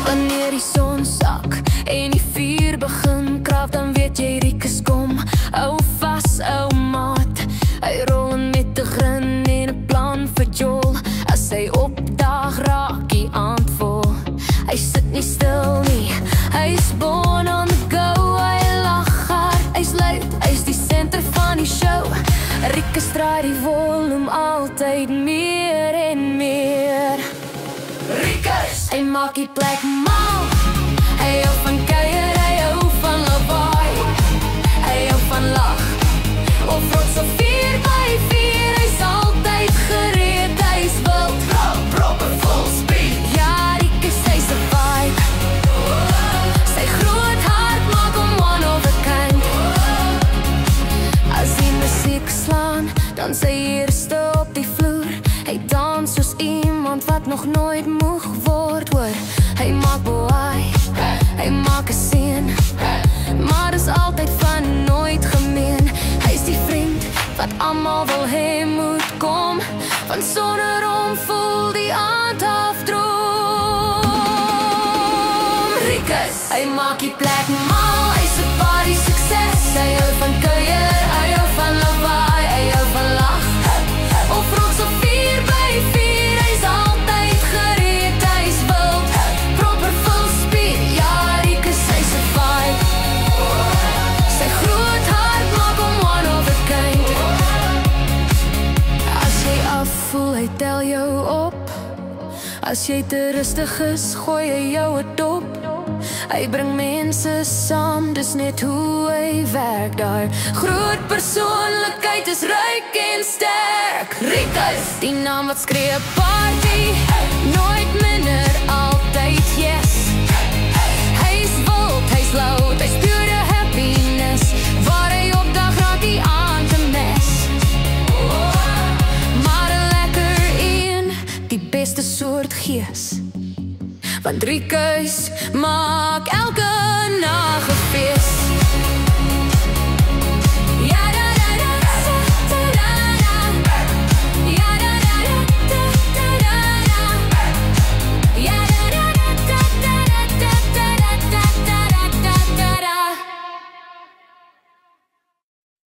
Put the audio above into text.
Wanneer die son sak en die vuur begin krap, dan weet jy Rikus kom. Hou vas, ou maat. Hy rol met 'n grin en 'n plan vir Joel. As hy opdaag, raak die aand vol. Hy sit nie stil nie, hy's born on the go. Hy lag hard, hy's luid, hy's die senter van die show. Rikus draai die volume altyd meer en meer. Rikus, hy maak die plek mal. Hy hou van kuier, hy hou van lawaai. Hy hou van lag, of rots of 4x4. Hy's altyd gereed, hy's wild, proper full speed. Ja, Rikus, hy's 'n vibe. Sy groot hart maak hom one of a kind. As die musiek slaan, dan sy eerste op die vloer. Hy dans soos iemand wat nog nooit moeg word, hoor. Hy maak boei, hy maak 'n scene, maar is altyd van nooit gemeen. Hy's die vriend wat almal wil hê moet kom, want sonder hom voel die aand afdroom. Rikus, hy maak die plek mal, hy's 'n party sukses. Hy hou van kuier, hy hou van lawaai, hy hou van lag, of rots of 4x4. Hy's altyd gereed, hy's wild, proper full speed. Ja, Rikus, hy's 'n vibe. Sy groot hart maak hom one of a kind. As jy afvoel, hy tel jou op. As jy te rustig is, gooi hy jou 'n dop. Hy bring mense saam, dis net hoe hy werk daar. Groot persoonlikheid is ryk en sterk. Rikus, die naam wat skree party, nooit minder, altyd yes. Hy's wild, hy's loud, hy's pure happiness. Waar hy opdag, raak die aand 'n mes. Maar 'n lekker een, die beste soort gees. Want Rikus maak elke nag 'n fees.